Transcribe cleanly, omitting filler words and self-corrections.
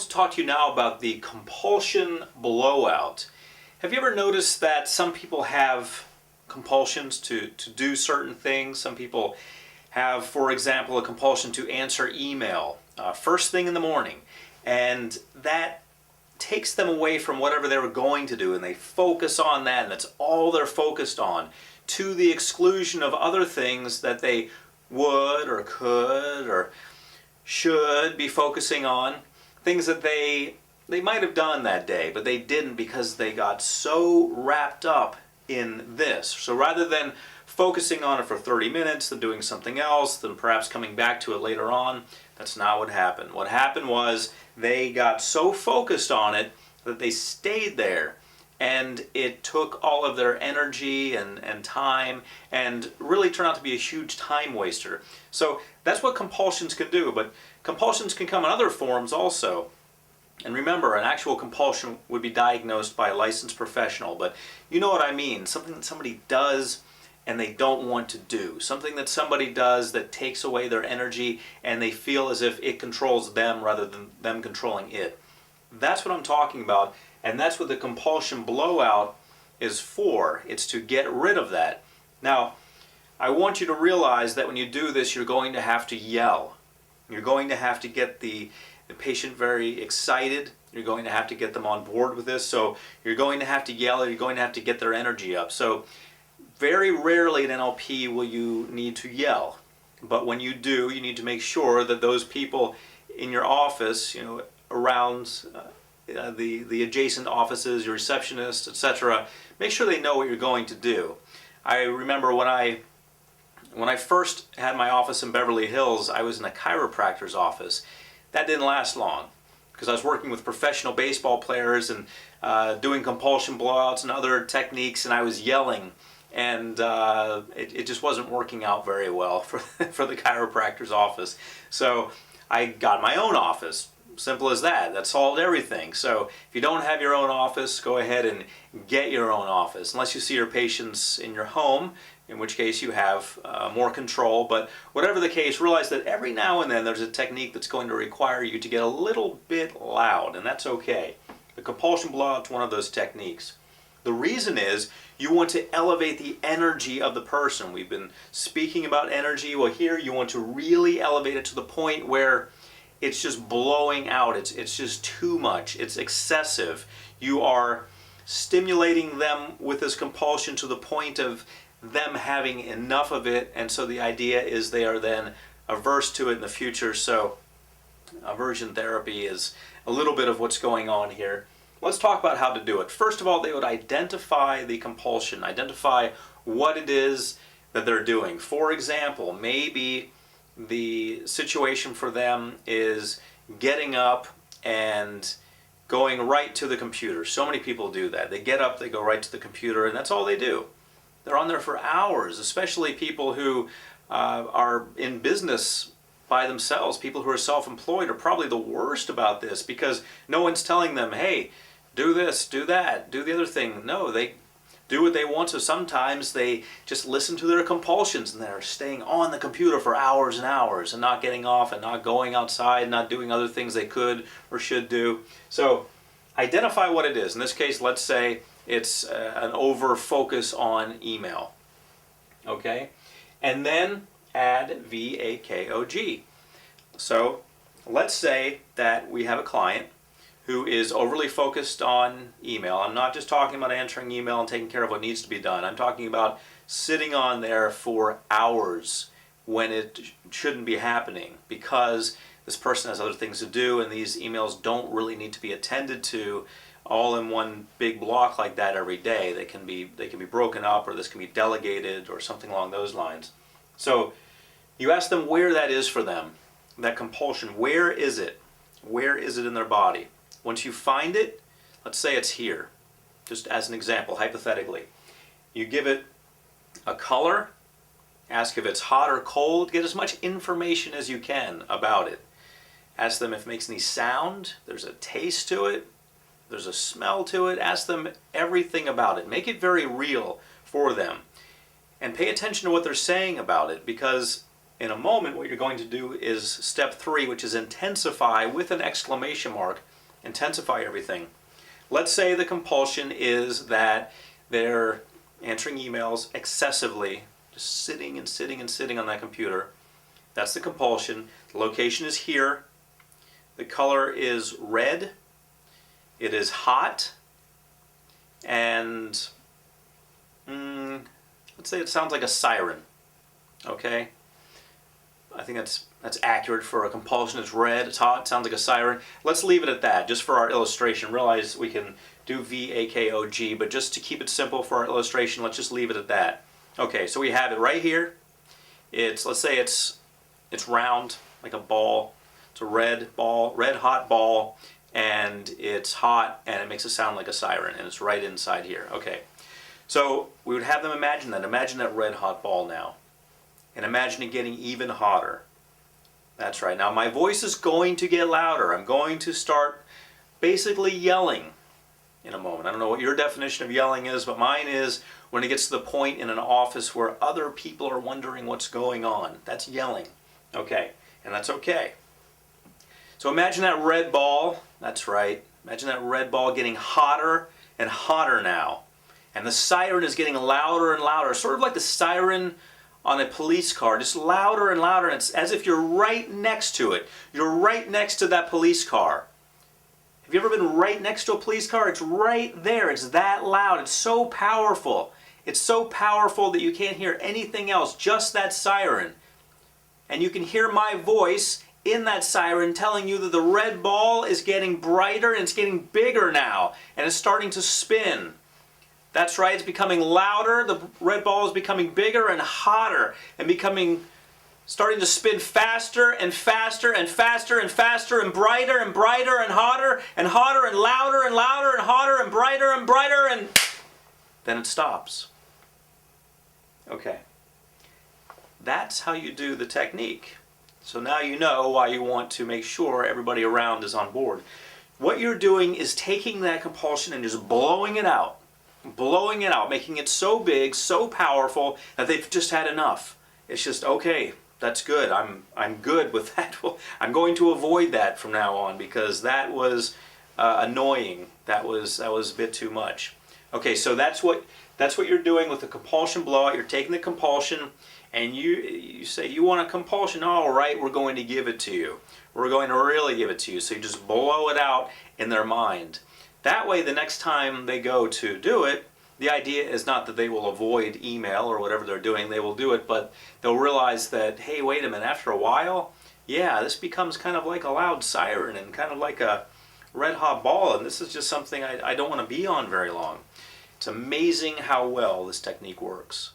want to talk to you now about the compulsion blowout. Have you ever noticed that some people have compulsions to do certain things? Some people have, for example, a compulsion to answer email first thing in the morning, and that takes them away from whatever they were going to do, and they focus on that, and that's all they're focused on, to the exclusion of other things that they would or could or should be focusing on, things that they might have done that day, but they didn't because they got so wrapped up in this. So rather than focusing on it for 30 minutes, then doing something else, then perhaps coming back to it later on, that's not what happened. What happened was they got so focused on it that they stayed there, and it took all of their energy and time, and really turned out to be a huge time waster. So that's what compulsions can do, but compulsions can come in other forms also. And remember, an actual compulsion would be diagnosed by a licensed professional, but you know what I mean, something that somebody does and they don't want to do, something that somebody does that takes away their energy and they feel as if it controls them rather than them controlling it. That's what I'm talking about, and that's what the compulsion blowout is for. It's to get rid of that. Now, I want you to realize that when you do this, you're going to have to yell. You're going to have to get the patient very excited. You're going to have to get them on board with this. So you're going to have to yell, or you're going to have to get their energy up. So very rarely in NLP will you need to yell. But when you do, you need to make sure that those people in your office, around the adjacent offices, your receptionist, etc., make sure they know what you're going to do. I remember when I first had my office in Beverly Hills, I was in a chiropractor's office. That didn't last long because I was working with professional baseball players and doing compulsion blowouts and other techniques, and I was yelling, and it just wasn't working out very well for the chiropractor's office. So I got my own office. Simple as that. That solved everything. So if you don't have your own office, go ahead and get your own office, unless you see your patients in your home, in which case you have more control. But whatever the case, realize that every now and then there's a technique that's going to require you to get a little bit loud, and that's okay. The compulsion blowout is one of those techniques. The reason is you want to elevate the energy of the person. We've been speaking about energy. Well, here you want to really elevate it to the point where it's just blowing out. It's just too much. It's excessive. You are stimulating them with this compulsion to the point of them having enough of it, and so the idea is they are then averse to it in the future. So aversion therapy is a little bit of what's going on here. Let's talk about how to do it. First of all, they would identify the compulsion, identify what it is that they're doing. For example, maybe the situation for them is getting up and going right to the computer. So many people do that. They get up, they go right to the computer, and that's all they do. They're on there for hours, especially people who are in business by themselves. People who are self-employed are probably the worst about this because no one's telling them, hey, do this, do that, do the other thing. No, they do what they want to. Sometimes they just listen to their compulsions and they're staying on the computer for hours and hours and not getting off and not going outside, not doing other things they could or should do. So identify what it is. In this case, let's say it's an over focus on email. Okay? And then add VAKOG. So let's say that we have a client who is overly focused on email. I'm not just talking about answering email and taking care of what needs to be done. I'm talking about sitting on there for hours when it shouldn't be happening because this person has other things to do and these emails don't really need to be attended to all in one big block like that every day. They can be broken up, or this can be delegated or something along those lines. So you ask them where that is for them, that compulsion. Where is it? Where is it in their body? Once you find it, let's say it's here, just as an example, hypothetically. You give it a color, ask if it's hot or cold, get as much information as you can about it. Ask them if it makes any sound, there's a taste to it, there's a smell to it. Ask them everything about it. Make it very real for them. And pay attention to what they're saying about it, because in a moment what you're going to do is step 3, which is intensify with an exclamation mark intensify everything. Let's say the compulsion is that they're answering emails excessively, just sitting and sitting and sitting on that computer. That's the compulsion. The location is here. The color is red. It is hot. And let's say it sounds like a siren. Okay? I think that's accurate for a compulsion. It's red, it's hot, it sounds like a siren. Let's leave it at that, just for our illustration. Realize we can do VAKOG, but just to keep it simple for our illustration, let's just leave it at that. Okay, so we have it right here. Let's say it's round, like a ball. It's a red ball, red hot ball, and it's hot, and it makes it sound like a siren, and it's right inside here. Okay, so we would have them imagine that. Imagine that red hot ball now. And imagine it getting even hotter. That's right. Now my voice is going to get louder. I'm going to start basically yelling in a moment. I don't know what your definition of yelling is, but mine is when it gets to the point in an office where other people are wondering what's going on. That's yelling. Okay, and that's okay. So imagine that red ball. That's right. Imagine that red ball getting hotter and hotter now. And the siren is getting louder and louder, sort of like the siren on a police car, just louder and louder, and it's as if you're right next to it. You're right next to that police car. Have you ever been right next to a police car? It's right there. It's that loud. It's so powerful. It's so powerful that you can't hear anything else, just that siren. And you can hear my voice in that siren telling you that the red ball is getting brighter and it's getting bigger now, and it's starting to spin. That's right, it's becoming louder, the red ball is becoming bigger and hotter, and starting to spin faster and faster and faster and faster and brighter and brighter and hotter and hotter and louder and louder and hotter and brighter, and then it stops. Okay. That's how you do the technique. So now you know why you want to make sure everybody around is on board. What you're doing is taking that compulsion and just blowing it out. Blowing it out, making it so big, so powerful that they've just had enough. It's just, okay, that's good. I'm good with that. I'm going to avoid that from now on because that was annoying. That was a bit too much. Okay, so that's what you're doing with the compulsion blowout. You're taking the compulsion and you say you want a compulsion. All right, we're going to give it to you. We're going to really give it to you. So you just blow it out in their mind. That way, the next time they go to do it, the idea is not that they will avoid email or whatever they're doing. They will do it, but they'll realize that, hey, wait a minute, after a while, yeah, this becomes kind of like a loud siren and kind of like a red hot ball, and this is just something I don't want to be on very long. It's amazing how well this technique works.